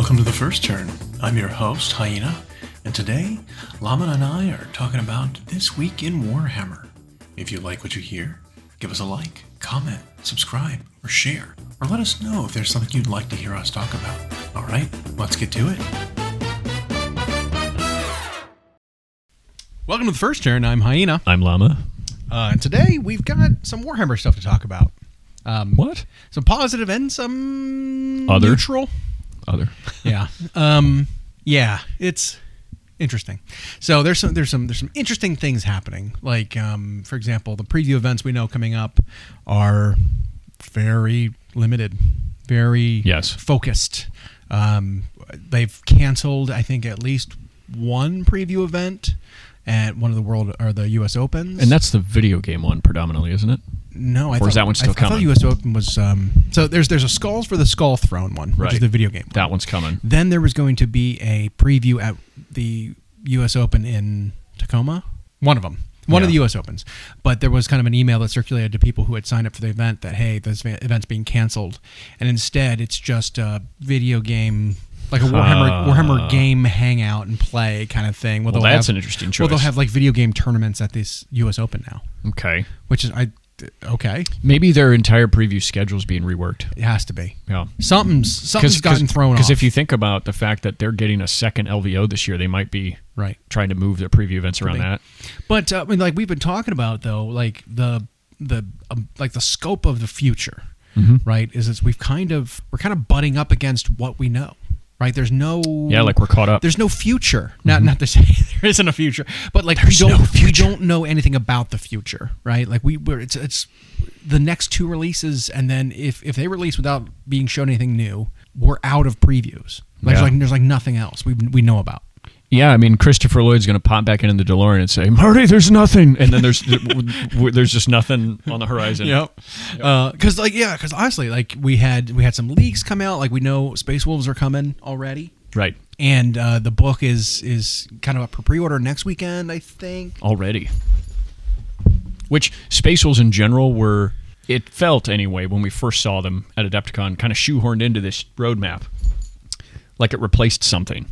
Welcome to The First Turn. I'm your host, Hyena, and today, Llama and I are talking about This Week in Warhammer. If you like what you hear, give us a like, comment, subscribe, or share, or let us know if there's something you'd like to hear us talk about. Alright, let's get to it. Welcome to The First Turn. I'm Hyena. I'm Llama. And today, we've got some Warhammer stuff to talk about. What? Some positive and some Other? neutral. Other. Yeah. Yeah, it's interesting. So there's some interesting things happening. Like, for example, the preview events we know coming up are very limited, very focused. They've canceled, I think, at least one preview event at one of the U.S. Opens. And that's the video game one predominantly, isn't it? No, is that one still coming? I thought U.S. Open was... so there's a Skulls for the Skull Throne one, which is the video game one. That one's coming. Then there was going to be a preview at the U.S. Open in Tacoma. One of them. One of the U.S. Opens. But there was kind of an email that circulated to people who had signed up for the event that, hey, this event's being canceled. And instead, it's just a video game... like a Warhammer game hangout and play kind of thing. Well, that's an interesting choice. Well, they'll have like video game tournaments at this U.S. Open now. Okay. Which is... Okay. Maybe their entire preview schedule is being reworked. It has to be. Yeah. Something's gotten thrown off. Because if you think about the fact that they're getting a second LVO this year, they might be trying to move their preview events around that. But I mean, like we've been talking about though, like the scope of the future, right? We're kind of butting up against what we know. Right, there's no like we're caught up. There's no future. Not to say there isn't a future, but like we don't know anything about the future, right? Like it's the next two releases, and then if they release without being shown anything new, we're out of previews. Like there's nothing else we know about. Yeah, I mean, Christopher Lloyd's going to pop back into the DeLorean and say, "Marty, there's nothing," and then there's just nothing on the horizon. Yep. Because honestly, like we had some leaks come out. Like we know Space Wolves are coming already. Right. And the book is kind of up for pre-order next weekend, I think. Already. Which Space Wolves in general were, it felt anyway, when we first saw them at Adepticon, kind of shoehorned into this roadmap, like it replaced something.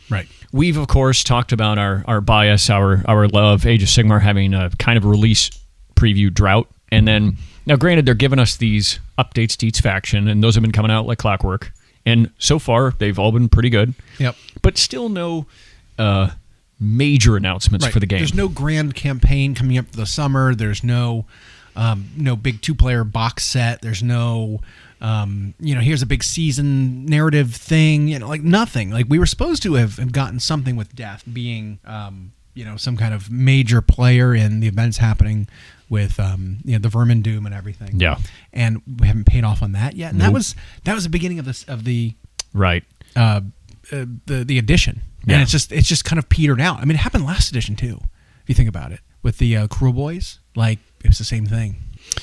Right. We've, of course, talked about our bias, our love, Age of Sigmar having a kind of release preview drought. And then, now granted, they're giving us these updates to each faction, and those have been coming out like clockwork. And so far, they've all been pretty good. Yep. But still no major announcements for the game. There's no grand campaign coming up for the summer. There's no big two-player box set. There's no... here's a big season narrative thing, like nothing. Like we were supposed to have gotten something with Death being, some kind of major player in the events happening with, the Vermin Doom and everything. Yeah. And we haven't paid off on that yet. And that was the beginning of the edition. Yeah. And it's just kind of petered out. I mean, it happened last edition too, if you think about it, with the Cruel Boys. Like it was the same thing.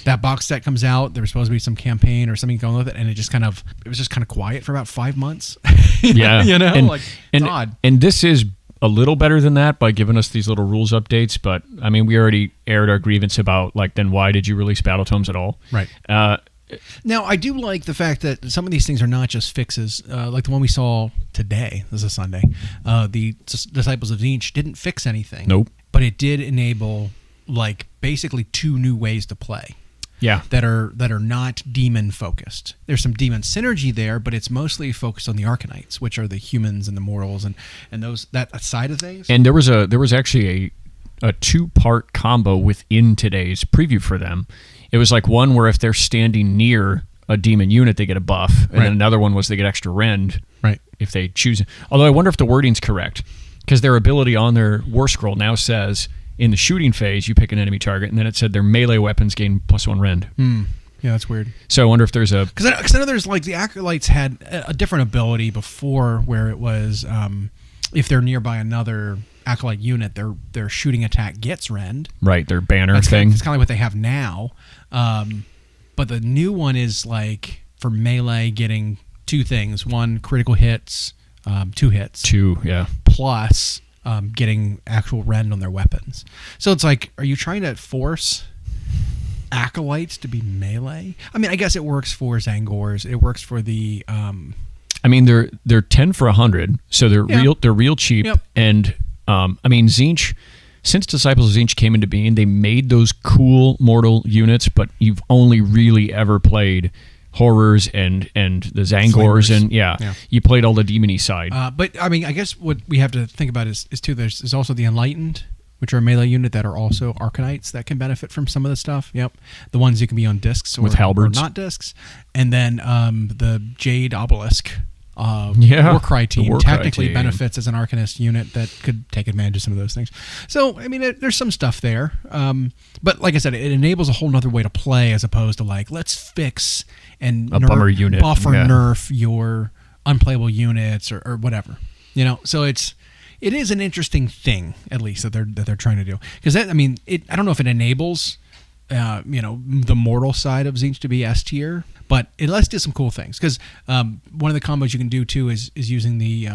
That box set comes out. There was supposed to be some campaign or something going with it, and it was just kind of quiet for about 5 months. Yeah, it's odd. And this is a little better than that by giving us these little rules updates. But I mean, we already aired our grievance about then why did you release battle tomes at all? Right. Now I do like the fact that some of these things are not just fixes, like the one we saw today. This is a Sunday. The Disciples of Zinch didn't fix anything. Nope. But it did enable basically 2 new ways to play. Yeah. That are not demon focused. There's some demon synergy there, but it's mostly focused on the Arcanites, which are the humans and the mortals and that side of things. And there was actually a 2-part combo within today's preview for them. It was like one where if they're standing near a demon unit, they get a buff, and then another one was they get extra rend. Right. If they choose. Although I wonder if the wording's correct, because their ability on their war scroll now says, in the shooting phase, you pick an enemy target, and then it said their melee weapons gain +1 rend. Yeah, that's weird. So I wonder if there's a... Because I know there's the Acolytes had a different ability before where it was if they're nearby another Acolyte unit, their shooting attack gets rend. Right, their banner thing. It's kind of like what they have now. But the new one is for melee getting 2 things. 1, critical hits, 2 hits. 2, yeah. Plus... getting actual rend on their weapons. So it's are you trying to force Acolytes to be melee? I mean, I guess it works for Zangors. It works for the I mean, they're 10 for 100, so they're real cheap. Yep. And I mean, Tzeentch, since Disciples of Tzeentch came into being, they made those cool mortal units, but you've only really ever played horrors and the Zangors, Flamers. and you played all the demony side. But I mean, I guess what we have to think about is too. There's also the Enlightened, which are a melee unit that are also Arcanites that can benefit from some of the stuff. Yep, the ones you can be on discs With or halberds. not discs, and then the Jade Obelisk. the Warcry team Warcry technically team. benefits as an Arcanist unit that could take advantage of some of those things. So, I mean, there's some stuff there. But like I said, it enables a whole nother way to play as opposed to like, let's fix and bummer unit. buff or Yeah. nerf your unplayable units or whatever. You know, so it is an interesting thing, at least, that they're trying to do. Because I mean, I don't know if it enables the mortal side of Tzeentch to be S tier, but it lets do some cool things. Because one of the combos you can do too is using the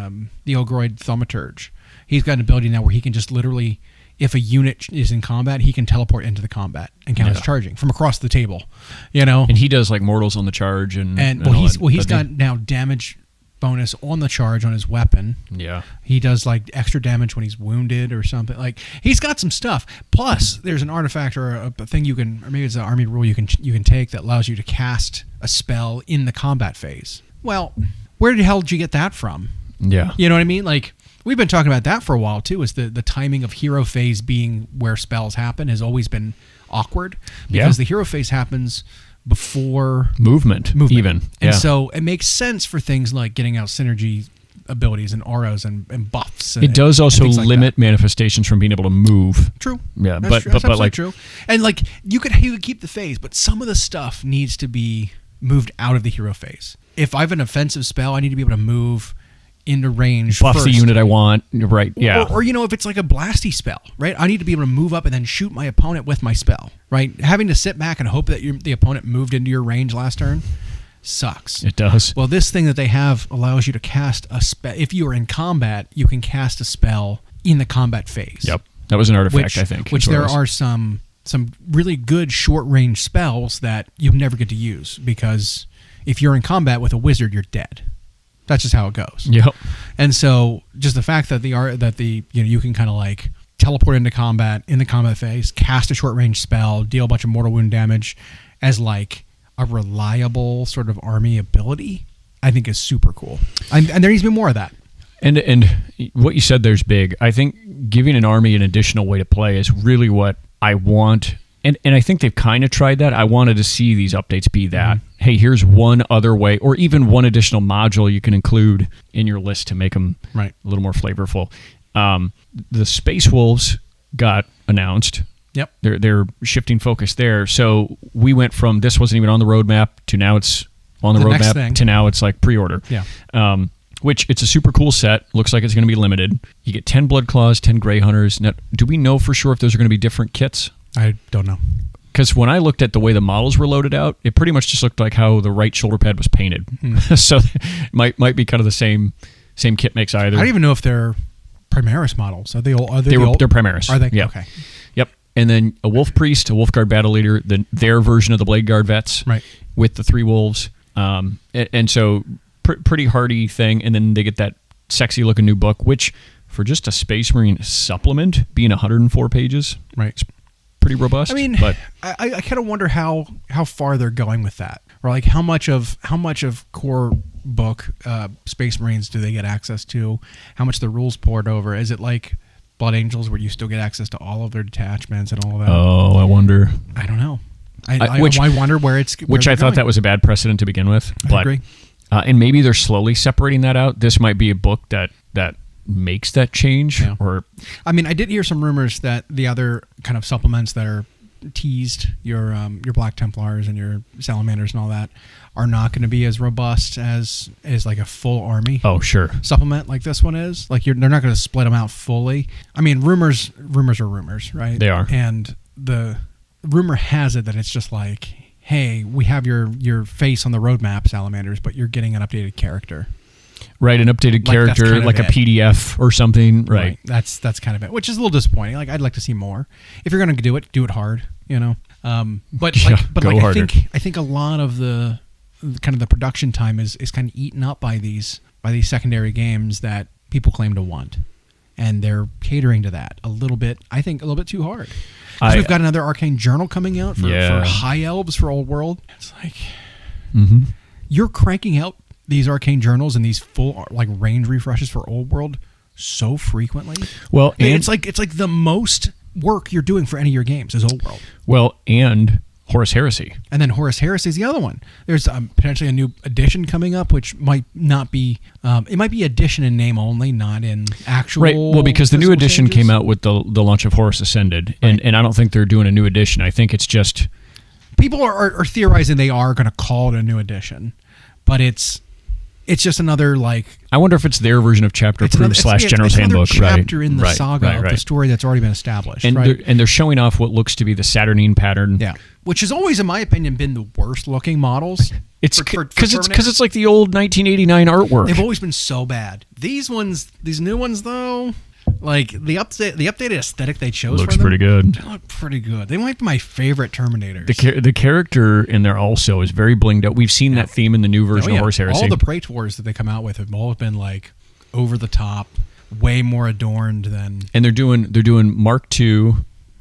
Ogroid Thaumaturge. He's got an ability now where he can just literally, if a unit is in combat, he can teleport into the combat and count as charging from across the table. You know, And he does like mortals on the charge and all he's that. got now damage bonus on the charge on his weapon. Yeah. He does like extra damage when he's wounded or something. Like he's got some stuff. Plus, there's an artifact or a thing you can, or maybe it's an army rule you can take that allows you to cast a spell in the combat phase. Well, where the hell did you get that from? Yeah. You know what I mean? Like we've been talking about that for a while too. Is the timing of hero phase being where spells happen has always been awkward because the hero phase happens before Movement. Even. and so it makes sense for things like getting out synergy abilities and auras and buffs. It does also and things like limit that. manifestations from being able to move. True. Yeah, That's true. but That's like true. And like you could keep the phase, but some of the stuff needs to be moved out of the hero phase. If I have an offensive spell, I need to be able to move into range buff first. the unit I want. Right. Yeah. Or if it's like a blasty spell, right? I need to be able to move up and then shoot my opponent with my spell, right? Having to sit back and hope that the opponent moved into your range last turn sucks. It does. Well, this thing that they have allows you to cast a spell. If you are in combat, you can cast a spell in the combat phase. Yep. That was an artifact, I think. Which there are some really good short range spells that you never get to use because if you're in combat with a wizard, you're dead. That's just how it goes. Yep. And so just the fact that you can kind of like teleport into combat in the combat phase, cast a short range spell, deal a bunch of mortal wound damage as like a reliable sort of army ability, I think is super cool. And there needs to be more of that. And what you said there's big. I think giving an army an additional way to play is really what I want. And I think they've kind of tried that. I wanted to see these updates be that. Mm-hmm. Hey, here's one other way, or even one additional module you can include in your list to make them a little more flavorful. The Space Wolves got announced. Yep. They're shifting focus there. So we went from this wasn't even on the roadmap to now it's on the roadmap to now it's like pre-order. Yeah. Which it's a super cool set. Looks like it's going to be limited. You get 10 Blood Claws, 10 Grey Hunters. Now, do we know for sure if those are going to be different kits? I don't know. Because when I looked at the way the models were loaded out, it pretty much just looked like how the right shoulder pad was painted. So it might be kind of the same kit mix either. I don't even know if they're Primaris models. Are they all? They're Primaris. Are they? Yeah. Okay. Yep. And then a Wolf Priest, a Wolf Guard Battle Leader, their version of the Blade Guard vets, right, with the 3 wolves. And so pretty hardy thing. And then they get that sexy looking new book, which for just a Space Marine supplement being 104 pages, right, pretty robust. I mean, but I kind of wonder how far they're going with that, or like how much of core book Space Marines do they get access to? How much the rules poured over? Is it like Blood Angels where you still get access to all of their detachments and all that? Oh, I wonder. I don't know. I wonder where it's which I thought that was a bad precedent to begin with. But, I agree. And maybe they're slowly separating that out. This might be a book that makes that change. Yeah. Or I mean, I did hear some rumors that the other kind of supplements that are teased, your Black Templars and your Salamanders and all that, are not going to be as robust as like a full army. Oh, sure. Supplement like this one is. Like they're not going to split them out fully. I mean, rumors are rumors, right? They are. And the rumor has it that it's just like, hey, we have your face on the roadmap, Salamanders, but you're getting an updated character. Right, an updated character, like a PDF or something. Right. That's kind of it, which is a little disappointing. Like I'd like to see more. If you're going to do it hard, you know. But Yeah, I harder. think a lot of the kind of the production time is kind of eaten up by these secondary games that people claim to want, and they're catering to that a little bit. I think a little bit too hard. Because we've got another Arcane Journal coming out for High Elves for Old World. It's like you're cranking out these Arcane Journals and these full like range refreshes for Old World so frequently. Well, and it's like the most work you're doing for any of your games is Old World. Well, and Horus Heresy. And then Horus Heresy is the other one. There's potentially a new edition coming up, which might not be. It might be edition in name only, not in actual. Right. Well, because the new edition changes. came out with the launch of Horus Ascended, and I don't think they're doing a new edition. I think it's just people are theorizing they are going to call it a new edition, but it's just another like. I wonder if it's their version of Chapter Approved / General's Handbook. It's another chapter in the saga of the story that's already been established. And they're showing off what looks to be the Saturnine pattern. Yeah. Which has always, in my opinion, been the worst looking models. It's because it's like the old 1989 artwork. They've always been so bad. These new ones though, like the updated aesthetic they chose looks for them, pretty good. They look pretty good. They might be my favorite Terminators. The character in there also is very blinged out. We've seen that theme in the new version of Horus Heresy. All the Praetors that they come out with have all been like over the top, way more adorned than. And they're doing Mark II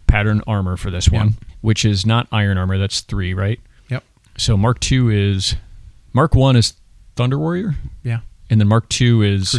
pattern armor for this one, which is not iron armor. That's 3, right? Yep. So Mark I is Thunder Warrior. Yeah. And then Mark II is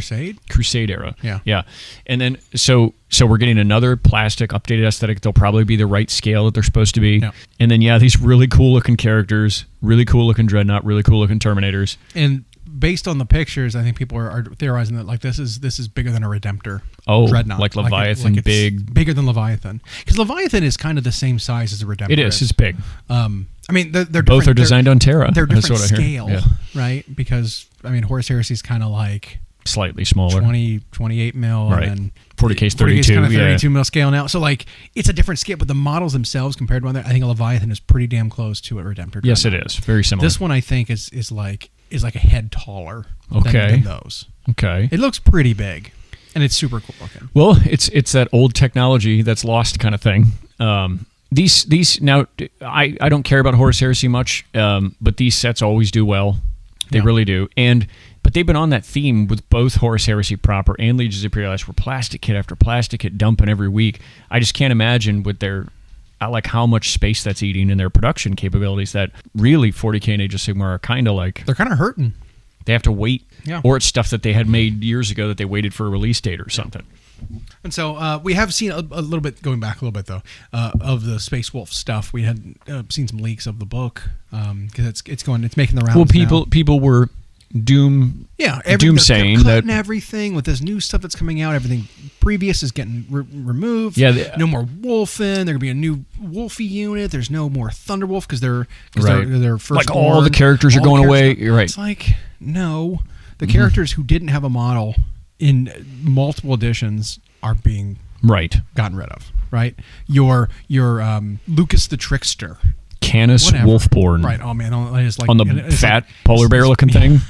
Crusade era. Yeah. Yeah. And then so we're getting another plastic updated aesthetic. They'll probably be the right scale that they're supposed to be. Yeah. And then these really cool looking characters, really cool looking Dreadnought, really cool looking Terminators. And based on the pictures, I think people are theorizing that like this is bigger than a Redemptor. Oh, Dreadnought. like Leviathan, like big. Bigger than Leviathan. Because Leviathan is kind of the same size as a Redemptor. It is. It's big. I mean, they're both are designed on Terra. They're different That's what scale, I hear. right? Because I mean, Horus Heresy is kind of like slightly smaller, 28 mil, right? And 40K's 32, kind of 32 mil scale now. So like, it's a different scale, but the models themselves compared to one, I think a Leviathan is pretty damn close to a Redemptor. Yes, it is very similar. This one I think is like a head taller. Than those. Okay. It looks pretty big, and it's super cool looking. Well, it's that old technology that's lost kind of thing. These now, I don't care about Horus Heresy much, but these sets always do well. They really do. But they've been on that theme with both Horus Heresy proper and Legions Imperialis, where plastic kit after plastic kit dumping every week. I just can't imagine with their like how much space that's eating in their production capabilities that really 40K and Age of Sigmar are kind of like... They're kind of hurting. They have to wait. Yeah. Or it's stuff that they had made years ago that they waited for a release date or something. And so we have seen a little bit, going back a little bit though, of the Space Wolf stuff. We had seen some leaks of the book because it's making the rounds. Well, people were doom saying that everything with this new stuff that's coming out, everything previous is getting removed. Yeah, no more Wolfen. There could be a new Wolfie unit. There's no more Thunderwolf because they're first like all the characters are going away. You're right. It's like no, the characters who didn't have a model in multiple editions are being gotten rid of. Right, your Lucas the Trickster. Canis Wolfborn. Right. Oh man, I just like on the fat polar bear looking thing.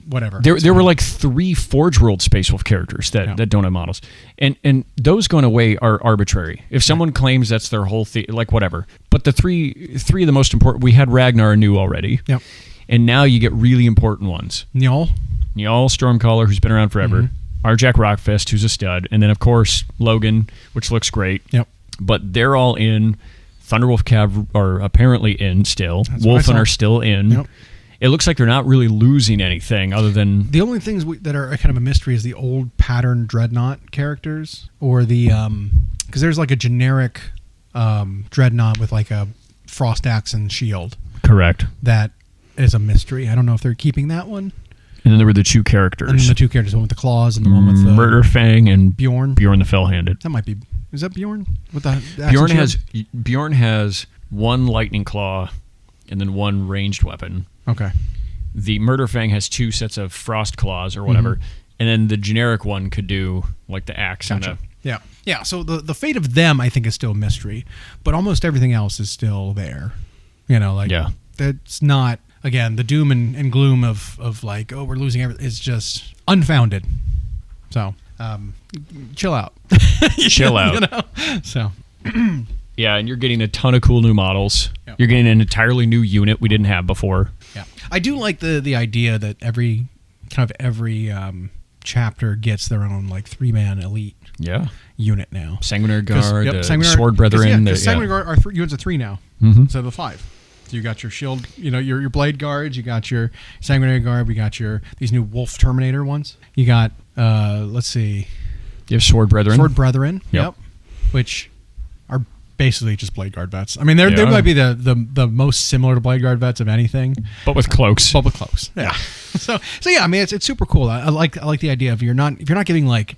Whatever. There were like 3 Forge World Space Wolf characters that don't have models, and those going away are arbitrary. If someone claims that's their whole thing, like whatever. But the three of the most important, we had Ragnar new already. Yep. And now you get really important ones. Njal Stormcaller, who's been around forever. Arjac Rockfist, who's a stud, and then of course Logan, which looks great. Yep. But they're all in. Thunderwolf Cav are apparently in still. Wolfen are still in. Yep. It looks like they're not really losing anything other than... The only things that are kind of a mystery is the old pattern Dreadnought characters or the... Because there's like a generic Dreadnought with like a frost axe and shield. Correct. That is a mystery. I don't know if they're keeping that one. And then there were the 2 characters. And then the 2 characters, the one with the claws and the one with the... Murder Fang and Bjorn. Bjorn the Fell-Handed. That might be... Is that Bjorn? With the Bjorn has 1 lightning claw and then 1 ranged weapon. Okay. The Murder Fang has 2 sets of frost claws or whatever, and then the generic one could do like the axe. Gotcha. And yeah. So the fate of them, I think, is still a mystery, but almost everything else is still there. You know, like it's not again the doom and gloom of like, oh, we're losing everything. It's just unfounded. So chill out. Chill out. You know? So Yeah, and you're getting a ton of cool new models. Yep. You're getting an entirely new unit we didn't have before. Yeah, I do like the idea that every chapter gets their own like 3-man elite unit now. Sanguinary Guard, Sanguinary, Sword Brethren. Sanguinary Guard are units of 3 now instead of 5. So you got your shield, your Blade Guards, you got your Sanguinary Guard, we got these new Wolf Terminator ones. You got, let's see. You have Sword Brethren. Sword Brethren, yep. Which are basically just Blade Guard vets. I mean, they might be the most similar to Blade Guard vets of anything. But with cloaks. Yeah. So yeah, I mean, it's super cool. I like the idea of if you're not giving like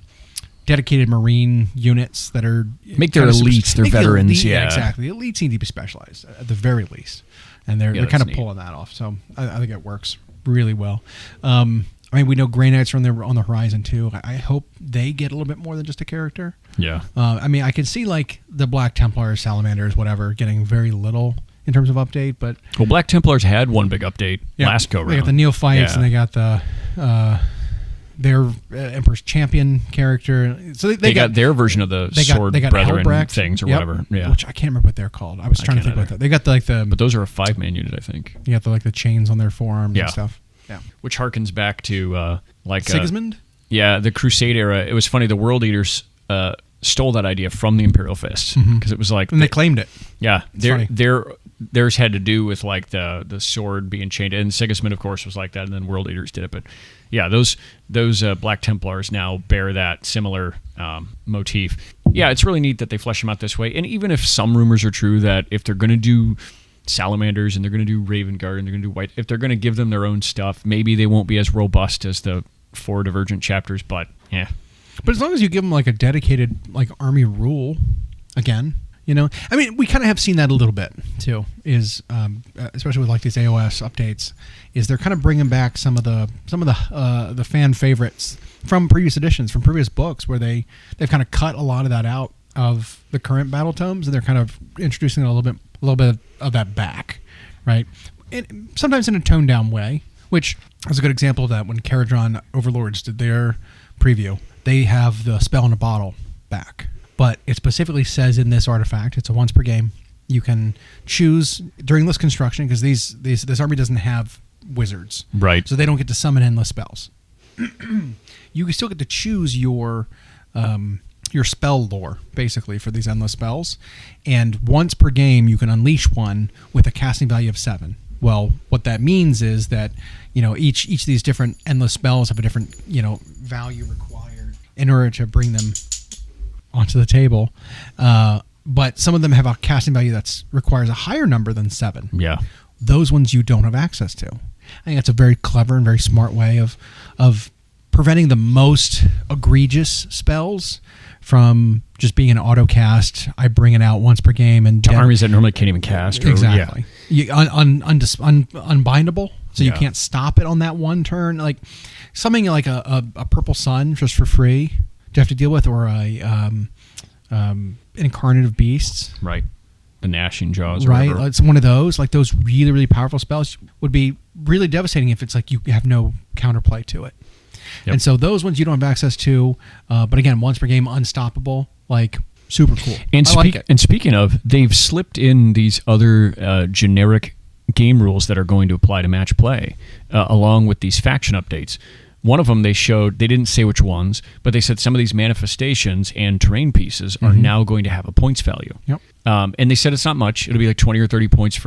dedicated Marine units that are make their elites, their veterans. Yeah, exactly. The elites need to be specialized at the very least, and they're kind of pulling that off. So I think it works really well. I mean, we know Grey Knights are on the horizon too. I hope they get a little bit more than just a character. Yeah. I mean, I can see like the Black Templars, Salamanders, whatever, getting very little in terms of update. But Black Templars had one big update last go round. They got the Neophytes and they got the their Emperor's Champion character. So they got their version of the Sword Brethren things or whatever. Yeah. Which I can't remember what they're called. I was trying to think about that. They got but those are a 5-man unit, I think. You got the chains on their forearms and stuff. Yeah. Which harkens back to Sigismund? The Crusade era. It was funny, the World Eaters stole that idea from the Imperial Fist because it was like, and they claimed it. Yeah, theirs had to do with like the sword being chained, and Sigismund, of course, was like that, and then World Eaters did it. But yeah, those Black Templars now bear that similar motif. Yeah, it's really neat that they flesh them out this way. And even if some rumors are true that if they're going to do Salamanders and they're going to do Raven Guard and they're going to do White, if they're going to give them their own stuff, maybe they won't be as robust as the 4 Divergent chapters. But yeah. But as long as you give them like a dedicated like army rule, again, I mean, we kind of have seen that a little bit too. Is especially with like these AoS updates, is they're kind of bringing back some of the fan favorites from previous editions, from previous books, where they've kind of cut a lot of that out of the current battle tomes, and they're kind of introducing a little bit of that back, right? And sometimes in a toned down way, which is a good example of that when Caradron Overlords did their preview. They have the spell in a bottle back, but it specifically says in this artifact, it's a once per game. You can choose during list construction, because this army doesn't have wizards, right? So they don't get to summon endless spells. You can still get to choose your spell lore, basically, for these endless spells, and once per game you can unleash one with a casting value of 7. Well, what that means is that each of these different endless spells have a different value required in order to bring them onto the table. But some of them have a casting value that requires a higher number than 7. Yeah. Those ones you don't have access to. I think that's a very clever and very smart way of preventing the most egregious spells from just being an auto cast. I bring it out once per game, and armies that normally can't even cast. Exactly. Unbindable, so you can't stop it on that one turn. Like something like a purple sun just for free to have to deal with, or a incarnate of beasts. Right. The gnashing jaws. Right. It's one of those. Like those really, really powerful spells would be really devastating if it's like you have no counterplay to it. Yep. And so those ones you don't have access to, but again, once per game, unstoppable, like super cool. And I like it. And speaking of, they've slipped in these other generic game rules that are going to apply to match play, along with these faction updates. One of them they didn't say which ones, but they said some of these manifestations and terrain pieces are now going to have a points value. Yep. And they said it's not much. It'll be like 20 or 30 points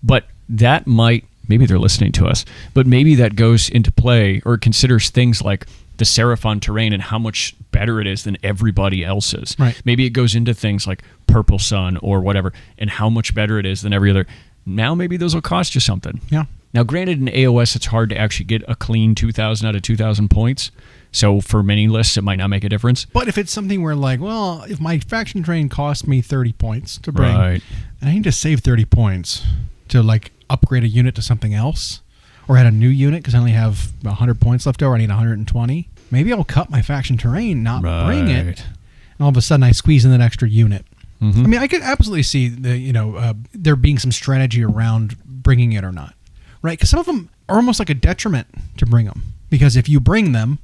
but that might, maybe they're listening to us, but maybe that goes into play or considers things like the Seraphon terrain and how much better it is than everybody else's. Right. Maybe it goes into things like Purple Sun or whatever and how much better it is than every other. Now maybe those will cost you something. Yeah. Now, granted, in AoS, it's hard to actually get a clean 2,000 out of 2,000 points. So for many lists, it might not make a difference. But if it's something where, like, well, if my faction train cost me 30 points to bring, and I need to save 30 points to, like, upgrade a unit to something else, or add a new unit because I only have 100 points left over, I need 120, maybe I'll cut my faction terrain, not bring it, and all of a sudden I squeeze in that extra unit. I mean, I could absolutely see there being some strategy around bringing it or not. Right, because some of them are almost like a detriment to bring them. Because if you bring them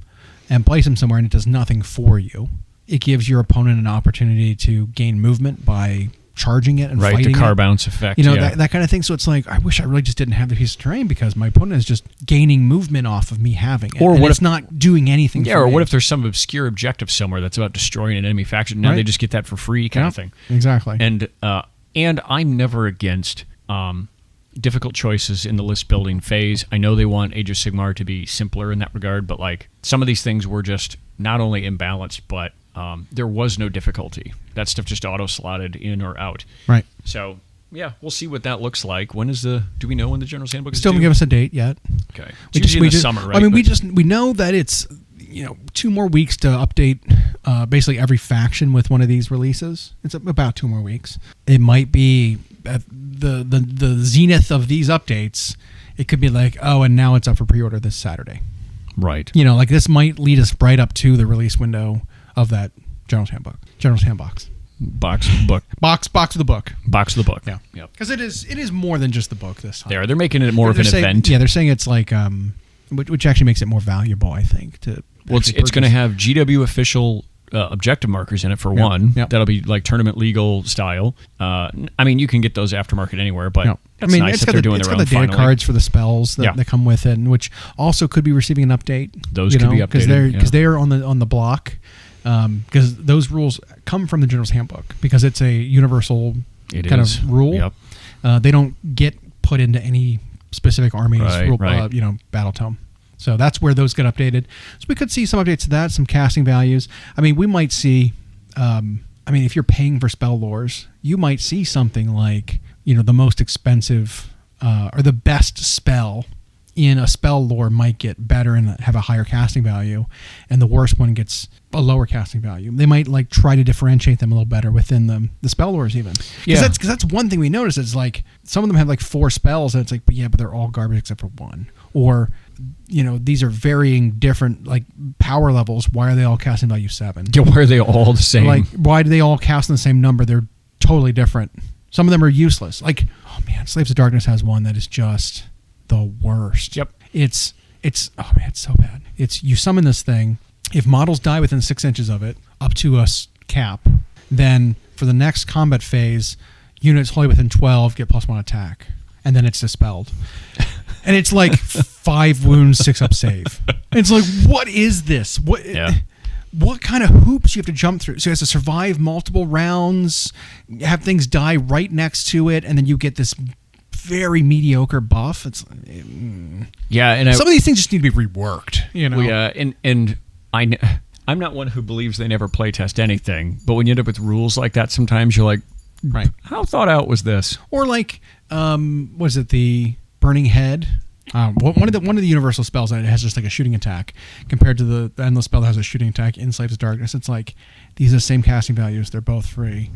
and place them somewhere and it does nothing for you, it gives your opponent an opportunity to gain movement by charging it and right, fighting the car it. bounce effect. You know, yeah. that kind of thing. So it's like, I wish I really just didn't have the piece of terrain because my opponent is just gaining movement off of me having it. Or and what it's if- not doing anything Yeah, for or me. what if there's some obscure objective somewhere that's about destroying an enemy faction? Now Right. they just get that for free, kind of thing. Exactly. And I'm never against difficult choices in the list building phase. I know they want Age of Sigmar to be simpler in that regard, but like some of these things were just not only imbalanced, but there was no difficulty. That stuff just auto slotted in or out. Right. So yeah, we'll see what that looks like. When is do we know when the General's Handbook is Still due? haven't give us a date yet. Okay. It's usually in the summer, right? I mean, But- we know that it's 2 more weeks to update basically every faction with one of these releases. It's about 2 more weeks. It might be at the zenith of these updates. It could be like, oh, and now it's up for pre-order this Saturday. Right. Like this might lead us right up to the release window of that General's Handbook. General's Handbox. Box book. Box of the book. Box of the book. Yeah. Yep. Because it is more than just the book this time. They're making it more of an saying, event. Yeah, they're saying it's like which actually makes it more valuable, I think. Well, it's going to have GW official objective markers in it for one. Yep. That'll be like tournament legal style. I mean, you can get those aftermarket anywhere, but it's nice it's that got they're doing their own. It's got the data finally. cards for the spells that come with it, and which also could be receiving an update. Those could be updated because they're on the block. Because those rules come from the General's Handbook because it's a universal of rule. Yep. They don't get put into any specific army's Right. battle tome. So that's where those get updated. So we could see some updates to that, some casting values. I mean, we might see. If you're paying for spell lores, you might see something like the most expensive or the best spell in a spell lore might get better and have a higher casting value, and the worst one gets a lower casting value. They might like try to differentiate them a little better within the spell lores even. Because that's one thing we notice is like some of them have like 4 spells and it's like, but they're all garbage except for 1. Or these are varying different like power levels. Why are they all casting value 7? Yeah, why are they all the same? Like, why do they all cast on the same number? They're totally different. Some of them are useless. Like, oh man, Slaves of Darkness has one that is just the worst. Yep. It's oh man, it's so bad. It's you summon this thing. If models die within 6 inches of it, up to a cap, then for the next combat phase, units wholly within 12 get +1 attack, and then it's dispelled. And it's like 5 wounds, 6 up save. It's like, what is this? What kind of hoops you have to jump through? So it has to survive multiple rounds, have things die right next to it, and then you get this very mediocre buff. It's and some of these things just need to be reworked. And I'm not one who believes they never playtest anything, but when you end up with rules like that, sometimes you're like, right, how thought out was this? Or like, was it the Burning Head? One of the universal spells that has just like a shooting attack compared to the endless spell that has a shooting attack in Slaves of Darkness. It's like these are the same casting values. They're both free.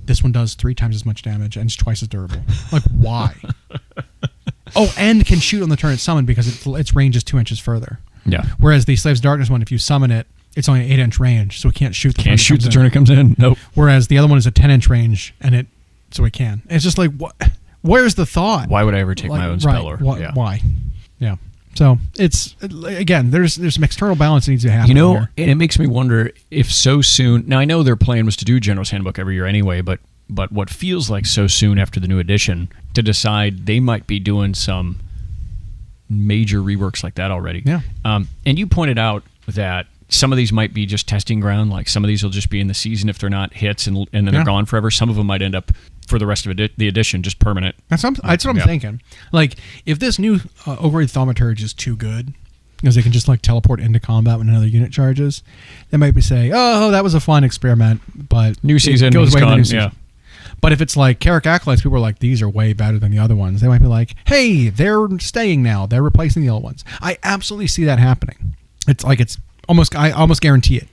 This one does 3 times as much damage and it's twice as durable. Like, why? And can shoot on the turn it's summoned because its range is 2 inches further. Yeah. Whereas the Slaves of Darkness one, if you summon it, it's only an 8-inch range, so it can't shoot. Can't shoot the turn it comes in. Nope. Whereas the other one is a 10-inch range, and so it can. It's just like, what? Where's the thought? Why would I ever take my own speller? Why? Yeah. So it's again, there's some external balance that needs to happen. And it makes me wonder if so soon. Now I know their plan was to do General's Handbook every year anyway, but what feels like so soon after the new edition to decide they might be doing some major reworks like that already. Yeah. And you pointed out that some of these might be just testing ground. Like some of these will just be in the season if they're not hits, and then they're gone forever. Some of them might end up for the rest of the edition just permanent. That's what I'm thinking. Like if this new overrated thaumaturge is too good, because they can just like teleport into combat when another unit charges, they might be saying, "Oh, that was a fun experiment," but new season goes away in the gone. new season. But if it's like Carrick Acolytes, people are like, these are way better than the other ones. They might be like, hey, they're staying now. They're replacing the old ones. I absolutely see that happening. It's like I almost guarantee it.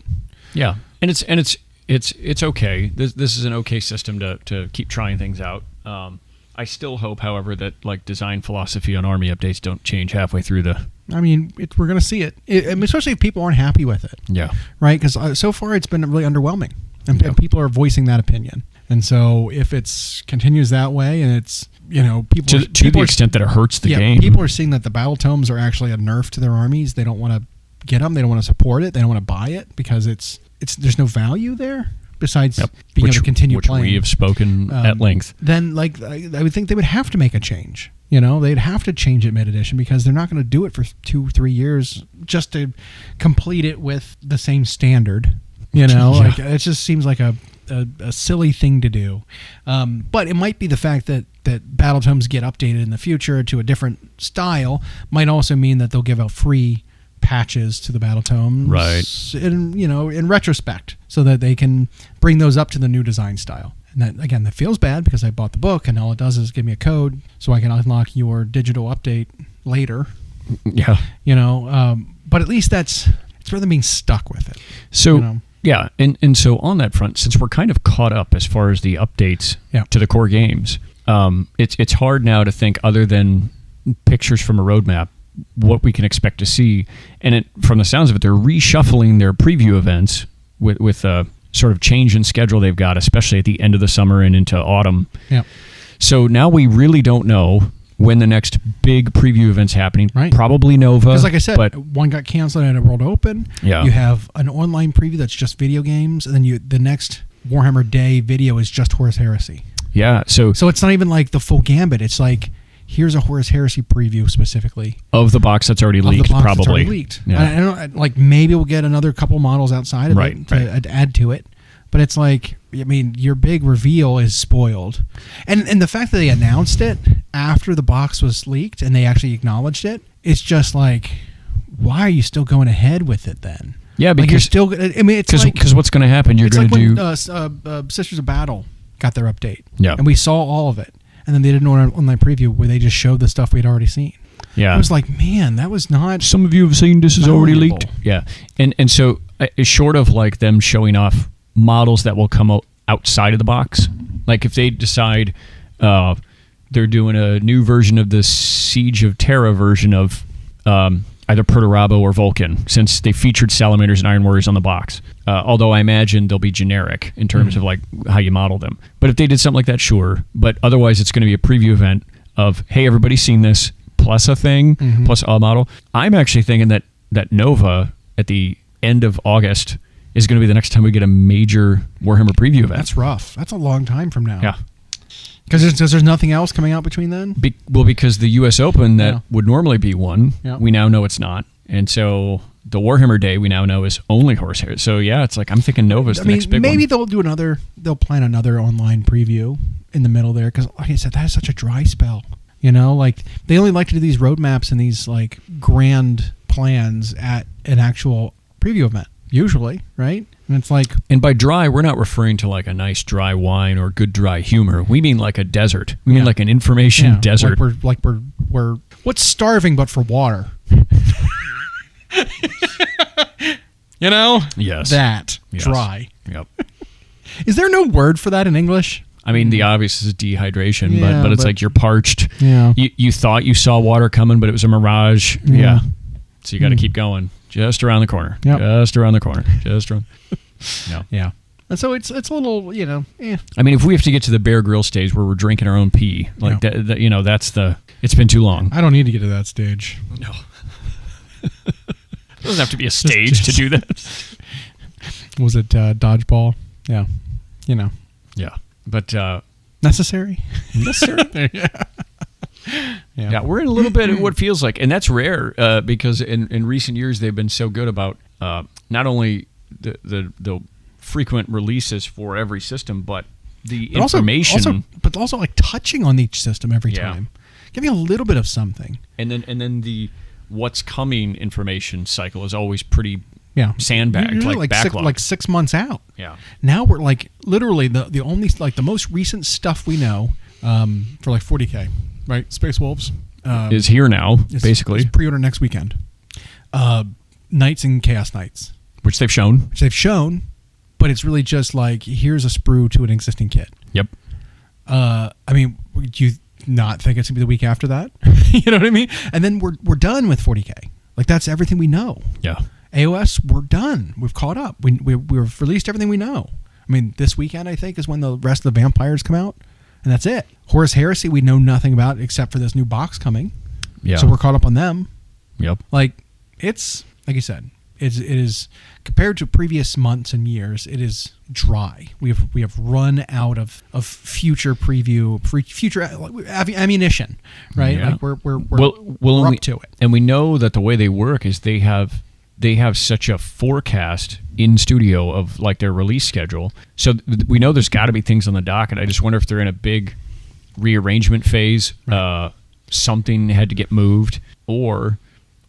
Yeah, and it's okay. This is an okay system to keep trying things out. I still hope, however, that like design philosophy on Army updates don't change halfway through the. I mean, we're going to see it, especially if people aren't happy with it. Yeah. Right? Because so far it's been really underwhelming, and people are voicing that opinion. And so if it continues that way, and it's people to the extent that it hurts the game, people are seeing that the battle tomes are actually a nerf to their armies. They don't want to get them. They don't want to support it. They don't want to buy it because it's there's no value there. besides being able to continue which playing. we have spoken at length. Then, like, I would think they would have to make a change. You know, they'd have to change it mid-edition because they're not going to do it for 2-3 years just to complete it with the same standard. You know, like it just seems like a silly thing to do. But it might be the fact that battle tomes get updated in the future to a different style might also mean that they'll give out free patches to the battle tomes, right? In retrospect, so that they can bring those up to the new design style. And that feels bad because I bought the book and all it does is give me a code so I can unlock your digital update later. Yeah. But at least it's rather than being stuck with it. So, yeah. And so on that front, since we're kind of caught up as far as the updates to the core games, it's hard now to think other than pictures from a roadmap what we can expect to see. And from the sounds of it, they're reshuffling their preview events with a sort of change in schedule they've got, especially at the end of the summer and into autumn. Yeah. So now we really don't know when the next big preview event's happening. Right. Probably Nova. Because like I said, but one got canceled at a World Open. Yeah. You have an online preview that's just video games, and then the next Warhammer Day video is just Horus Heresy. Yeah. So it's not even like the full gambit. It's like, here's a Horus Heresy preview specifically of the box that's already leaked. Probably leaked. Yeah. I don't like. Maybe we'll get another couple models outside of it to add to it. But it's like, I mean, your big reveal is spoiled, and the fact that they announced it after the box was leaked and they actually acknowledged it, it's just like, why are you still going ahead with it then? Yeah, because like you're still. I mean, it's because what's going to happen? You're going to do. When Sisters of Battle got their update, yeah, and we saw all of it. And then they did an online preview where they just showed the stuff we'd already seen. Yeah. I was like, man, that was not... Some of you have seen this is already leaked. Yeah. And so it's short of like them showing off models that will come outside of the box. Like if they decide they're doing a new version of the Siege of Terra version of either Perturabo or Vulcan, since they featured Salamanders and Iron Warriors on the box. Although I imagine they'll be generic in terms of like how you model them. But if they did something like that, sure. But otherwise, it's going to be a preview event of, hey, everybody's seen this, plus a thing, plus a model. I'm actually thinking that Nova at the end of August is going to be the next time we get a major Warhammer preview event. That's rough. That's a long time from now. Yeah. Because there's nothing else coming out between then? Because the U.S. Open that would normally be one, we now know it's not. And so the Warhammer Day we now know is only Horus Heresy. So yeah, it's like I'm thinking Nova's the next big maybe one. they'll plan another online preview in the middle there. Because like I said, that is such a dry spell. You know, like they only like to do these roadmaps and these like grand plans at an actual preview event, usually, right? And it's like, and by dry, we're not referring to like a nice dry wine or good dry humor. We mean like a desert. We mean like an information desert. Like we're what's starving but for water? You know? Yes. That dry. Yep. Is there no word for that in English? I mean, the obvious is dehydration, but it's like you're parched. Yeah. You thought you saw water coming, but it was a mirage. Yeah. So you got to keep going. Just around the corner. Yep. Just around the corner. Just around. No. Yeah. And so it's a little, I mean, if we have to get to the Bear Grill stage where we're drinking our own pee, like that, that's it's been too long. I don't need to get to that stage. No. It doesn't have to be a stage to do that. Was it dodgeball? Yeah. Yeah. But necessary? Necessary? Yeah, we're in a little bit of what feels like, and that's rare because in recent years they've been so good about not only the frequent releases for every system, but the information. But also like touching on each system every time. Giving a little bit of something. And then the what's coming information cycle is always pretty sandbagged, like backlog. 6 months out. Yeah. Now we're like literally the only like the most recent stuff we know for like 40K, right? Space Wolves is here now, basically. It's pre-order next weekend. Knights and Chaos Knights, which they've shown, but it's really just like here's a sprue to an existing kit. Yep. I mean, do you not think it's gonna be the week after that? You know what I mean? And then we're done with 40K. Like that's everything we know. Yeah. AoS, we're done. We've caught up. We've released everything we know. I mean, this weekend I think is when the rest of the vampires come out, and that's it. Horus Heresy we know nothing about except for this new box coming. Yeah. So we're caught up on them. Yep. Like it's like you said, It is compared to previous months and years. It is dry. We have run out of future preview, future ammunition, right? Yeah. Like we're and up to it. And we know that the way they work is they have such a forecast in studio of like their release schedule. So we know there's got to be things on the docket. I just wonder if they're in a big rearrangement phase. Right. Something had to get moved, or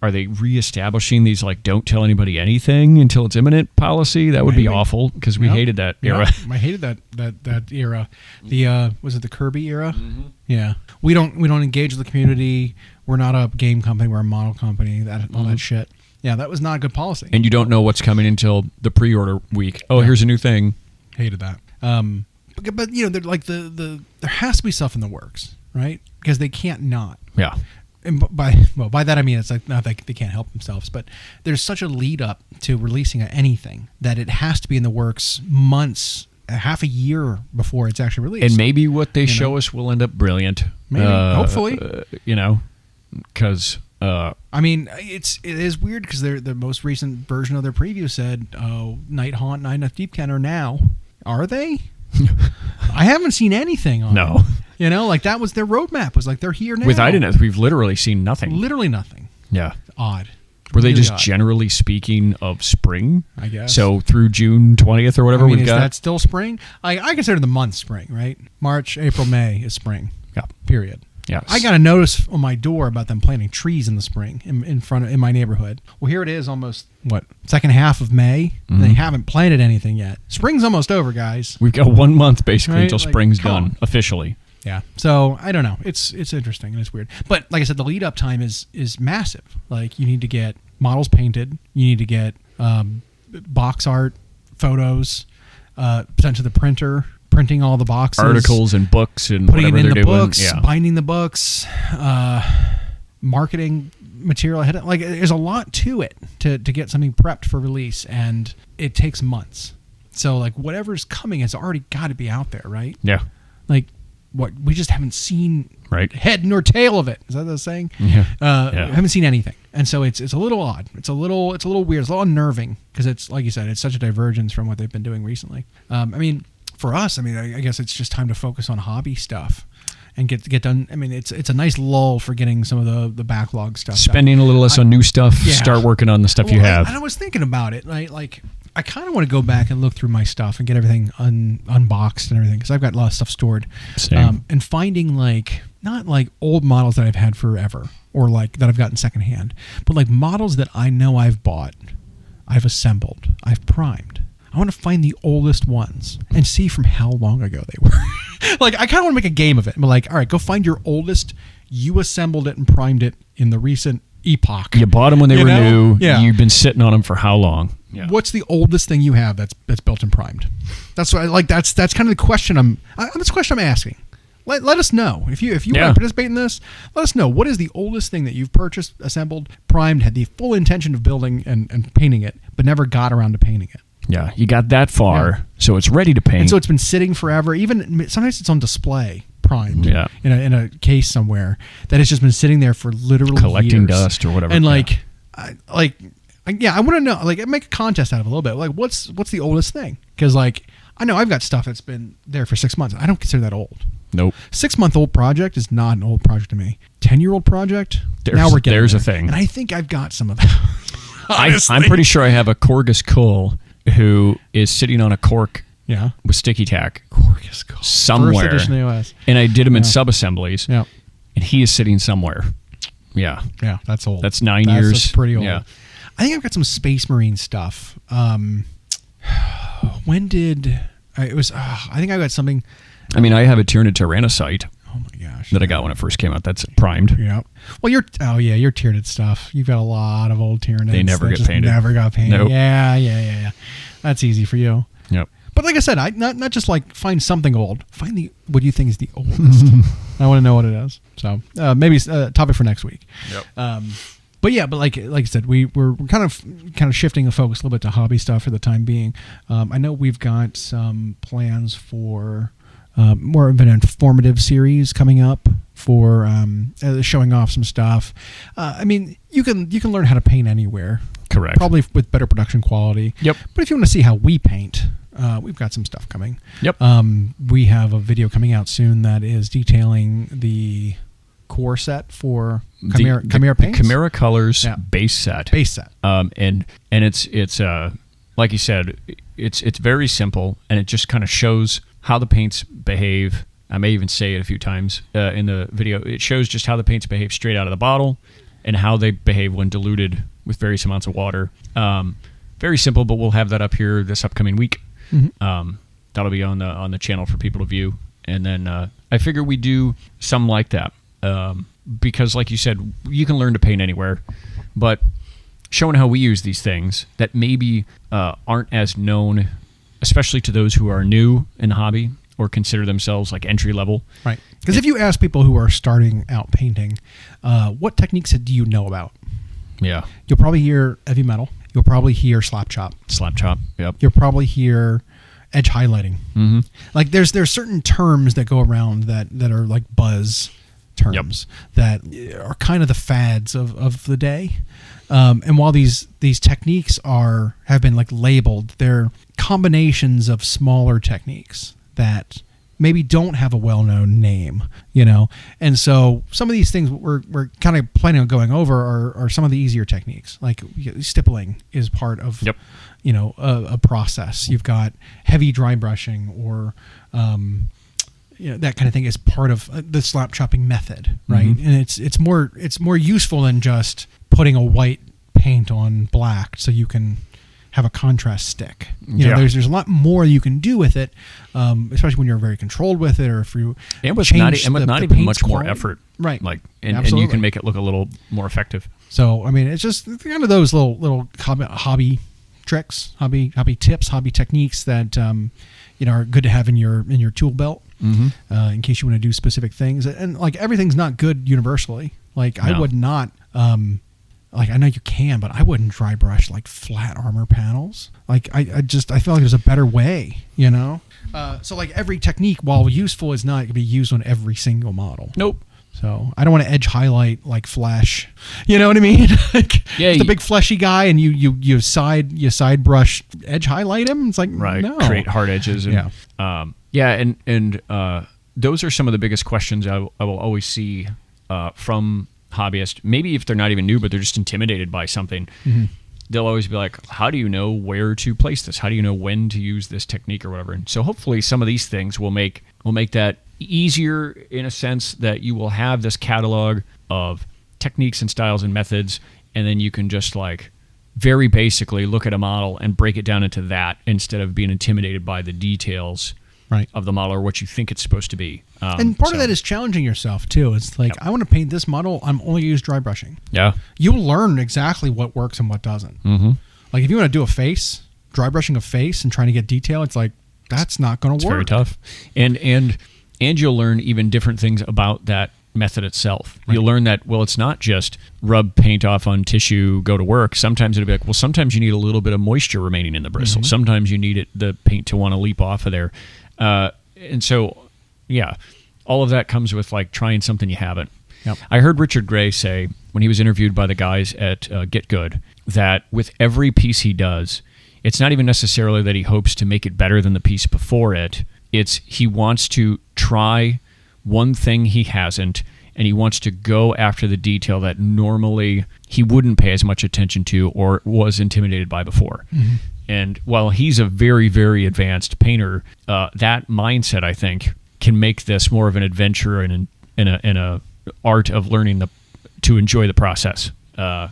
are they reestablishing these like don't tell anybody anything until it's imminent policy? That would be awful because we hated that era. I hated that era. The was it the Kirby era? Mm-hmm. Yeah. We don't engage with the community. We're not a game company. We're a model company. All that shit. Yeah, that was not a good policy. And you don't know what's coming until the pre-order week. Oh, here's a new thing. Hated that. But you know, they're like there has to be stuff in the works, right? Because they can't not. Yeah. And by that I mean it's like not that they can't help themselves, but there's such a lead up to releasing anything that it has to be in the works months, half a year before it's actually released. And maybe what they show us will end up brilliant. Maybe, hopefully, because. I mean, it is weird because the most recent version of their preview said, Night Haunt and Enough Deepken are now. Are they? I haven't seen anything on No. it. You know, like that was their roadmap. Was like they're here now. With Ideneth, we've literally seen nothing. Literally nothing. Yeah. Odd. Were they Really just odd. generally speaking of spring? I guess. So through June 20th or whatever I mean, we've is got? that still spring? I consider the month spring, right? March, April, May is spring. Yeah. Period. Yes. I got a notice on my door about them planting trees in the spring in my neighborhood. Well, here it is, almost second half of May. And they haven't planted anything yet. Spring's almost over, guys. We've got 1 month basically Right? until Like, spring's come done on. officially. Yeah. So I don't know. It's interesting and it's weird. But like I said, the lead up time is massive. Like you need to get models painted. You need to get box art, photos, sent to the printer. Printing all the boxes, Articles and books and putting it whatever in they're the doing. books, Yeah. binding the books, marketing material ahead. Like there's a lot to it to get something prepped for release, and it takes months. So like whatever's coming has already got to be out there, right? Yeah. Like what we just haven't seen Right. head nor tail of it. Is that the saying? Yeah. We haven't seen anything, and so it's a little odd. It's a little weird. It's a little unnerving because it's like you said, it's such a divergence from what they've been doing recently. I mean. For us, I mean, I guess it's just time to focus on hobby stuff and get done. I mean, it's a nice lull for getting some of the backlog stuff. Spending a little less on new stuff. Yeah. Start working on the stuff you have. I was thinking about it. Right? Like, I kind of want to go back and look through my stuff and get everything unboxed and everything because I've got a lot of stuff stored. Same. And finding not like old models that I've had forever or like that I've gotten secondhand, but like models that I know I've bought, I've assembled, I've primed. I want to find the oldest ones and see from how long ago they were. Like, I kind of want to make a game of it. But like, all right, go find your oldest. You assembled it and primed it in the recent epoch. You bought them when they were new. Yeah. You've been sitting on them for how long? Yeah. What's the oldest thing you have that's built and primed? That's what I like. That's kind of the question that's the question I'm asking. Let us know if you want to participate in this. Let us know what is the oldest thing that you've purchased, assembled, primed, had the full intention of building and painting it, but never got around to painting it. Yeah, you got that far, so it's ready to paint. And so it's been sitting forever. Even sometimes it's on display, primed, in a case somewhere that has just been sitting there for literally collecting years. dust or whatever. And I want to know. Like, make a contest out of it a little bit. Like, what's the oldest thing? Because like I know I've got stuff that's been there for 6 months. I don't consider that old. Nope. 6-month-old project is not an old project to me. 10-year-old project. Now we're getting there's there. a thing. And I think I've got some of that. I'm pretty sure I have a Corgus Cull who is sitting on a cork with sticky tack somewhere. First edition AoS. And I did them in sub-assemblies. Yeah. And he is sitting somewhere. Yeah. Yeah, that's old. That's 9 years. That's pretty old. Yeah. I think I've got some Space Marine stuff. When did... I think I got something... I mean, I have a Tyranid Tyrannocyte Oh my gosh. that I got when it first came out. That's primed. Yeah. Well, your Tyranid stuff. You've got a lot of old Tyranids. They never that get just painted. Never got painted. Nope. Yeah. That's easy for you. Yep. But like I said, not just like find something old. Find what you think is the oldest. I want to know what it is. So maybe a topic for next week. Yep. But like I said, we're kind of shifting the focus a little bit to hobby stuff for the time being. I know we've got some plans for more of an informative series coming up for showing off some stuff. I mean, you can learn how to paint anywhere. Correct. Probably with better production quality. Yep. But if you want to see how we paint, we've got some stuff coming. Yep. We have a video coming out soon that is detailing the core set for Chimera paints. The Chimera Colors Yeah. base set. And it's like you said, it's very simple, and it just kind of shows how the paints behave. I may even say it a few times in the video. It shows just how the paints behave straight out of the bottle and how they behave when diluted with various amounts of water. Very simple, but we'll have that up here this upcoming week. Mm-hmm. That'll be on the channel for people to view. And then I figure we do some like that because, like you said, you can learn to paint anywhere, but showing how we use these things that maybe aren't as known, especially to those who are new in the hobby or consider themselves like entry level. Right. Because if you ask people who are starting out painting, what techniques do you know about? Yeah. You'll probably hear heavy metal. You'll probably hear slap chop. Yep. You'll probably hear edge highlighting. Mm-hmm. Like there's certain terms that go around that are like buzz terms that are kind of the fads of the day. And while these techniques have been like labeled, they're combinations of smaller techniques that maybe don't have a well-known name, you know. And so some of these things we're kind of planning on going over are some of the easier techniques. Like stippling is part of you know, a process. You've got heavy dry brushing or you know, that kind of thing is part of the slap chopping method, right? Mm-hmm. And it's more useful than just putting a white paint on black so you can have a contrast stick. You know, there's a lot more you can do with it, especially when you're very controlled with it, or if you with not even much more effort, right? Like and you can make it look a little more effective. So I mean, it's just kind of those little hobby tricks, hobby tips, hobby techniques that you know, are good to have in your tool belt. Mm-hmm. In case you want to do specific things, and like everything's not good universally. Like I would not, like I know you can, but I wouldn't dry brush like flat armor panels. Like I feel like there's a better way, you know. So like every technique, while useful, is not going to be used on every single model. Nope. So I don't want to edge highlight like Flesh. You know what I mean? Like, the big fleshy guy, and you side brush edge highlight him. It's like no. Create hard edges. And, and those are some of the biggest questions I will always see from hobbyists. Maybe if they're not even new, but they're just intimidated by something. Mm-hmm. They'll always be like, "How do you know where to place this? How do you know when to use this technique or whatever?" And so hopefully some of these things will make that easier, in a sense that you will have this catalog of techniques and styles and methods, and then you can just like very basically look at a model and break it down into that instead of being intimidated by the details of the model or what you think it's supposed to be. And part of that is challenging yourself too. It's like, I want to paint this model, I'm only going to use dry brushing. Yeah. You'll learn exactly what works and what doesn't. Mm-hmm. Like if you want to do a face, dry brushing a face and trying to get detail, it's like, that's not going to work. It's very tough. And you'll learn even different things about that method itself. Right. You'll learn that, well, it's not just rub paint off on tissue, go to work. Sometimes it'll be like, well, sometimes you need a little bit of moisture remaining in the bristle. Mm-hmm. Sometimes you need the paint to want to leap off of there. And so, all of that comes with like trying something you haven't. Yep. I heard Richard Gray say when he was interviewed by the guys at Get Good that with every piece he does, it's not even necessarily that he hopes to make it better than the piece before it. It's he wants to try one thing he hasn't, and he wants to go after the detail that normally he wouldn't pay as much attention to or was intimidated by before. Mm-hmm. And while he's a very, very advanced painter, that mindset, I think, can make this more of an adventure and an art of learning to enjoy the process. And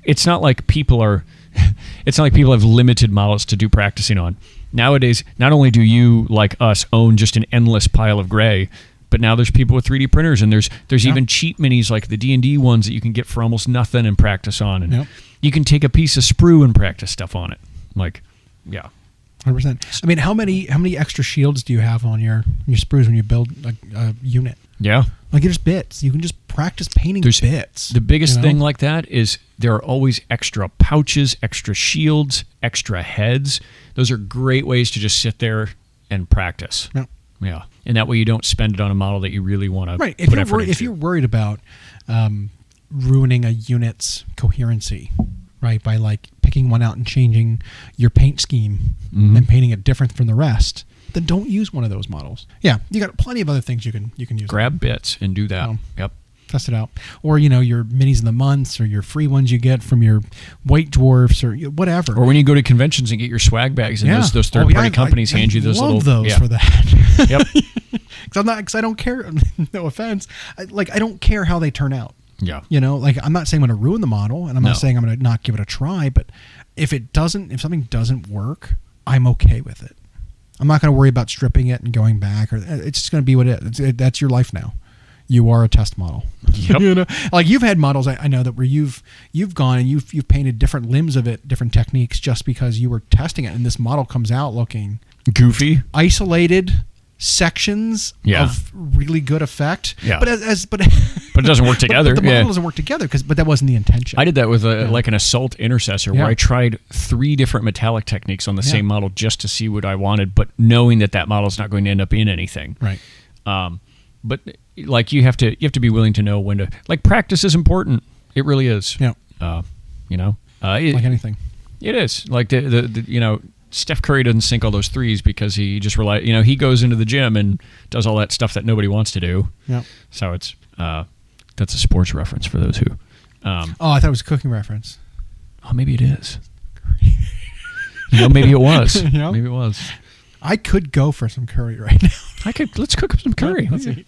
it's not like people have limited models to do practicing on. Nowadays, not only do you, like us, own just an endless pile of gray, but now there's people with 3D printers, and there's even cheap minis like the D&D ones that you can get for almost nothing and practice on. And you can take a piece of sprue and practice stuff on it. Like, 100%. I mean, how many extra shields do you have on your sprues when you build a unit? Yeah. Like, there's bits. You can just practice painting bits. The biggest thing like that is there are always extra pouches, extra shields, extra heads. Those are great ways to just sit there and practice. Yeah. Yeah. And that way you don't spend it on a model that you really want to put effort into. If you're worried about ruining a unit's coherency, right? By like picking one out and changing your paint scheme and painting it different from the rest, then don't use one of those models. Yeah, you got plenty of other things you can use. Grab bits and do that. Yep. Test it out. Or, your minis of the months or your free ones you get from your white dwarfs or whatever. Or when you go to conventions and get your swag bags and those third-party companies hand you those little... I love those for that. Yep. Because I don't care. No offense. I don't care how they turn out. Yeah. Like I'm not saying I'm going to ruin the model, and I'm not saying I'm going to not give it a try, but if something doesn't work, I'm okay with it. I'm not going to worry about stripping it and going back, or it's just going to be what it is. That's your life now. You are a test model. Yep. Like you've had models I know that where you've gone and you've painted different limbs of it, different techniques, just because you were testing it, and this model comes out looking goofy, isolated sections of really good effect. Yeah. But but it doesn't work together. But the model doesn't work together but that wasn't the intention. I did that with like an assault intercessor where I tried 3 different metallic techniques on the same model just to see what I wanted, but knowing that model is not going to end up in anything. Right. But like you have to be willing to know when to, like, practice is important. It really is. Yeah. Like anything. It is. Like the Steph Curry doesn't sink all those threes because he just he goes into the gym and does all that stuff that nobody wants to do. Yeah. So it's that's a sports reference for those who. I thought it was a cooking reference. Oh, maybe it is. Maybe it was. Maybe it was. I could go for some curry right now. Let's cook up some curry. Let's eat.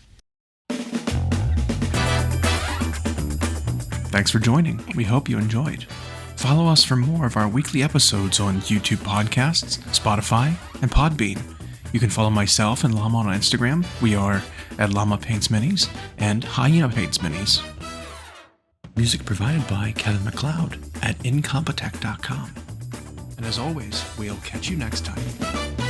Thanks for joining. We hope you enjoyed. Follow us for more of our weekly episodes on YouTube podcasts, Spotify, and Podbean. You can follow myself and Llama on Instagram. We are at Llama Paints Minis and Hyena Paints Minis. Music provided by Kevin MacLeod at incompetech.com. And as always, we'll catch you next time.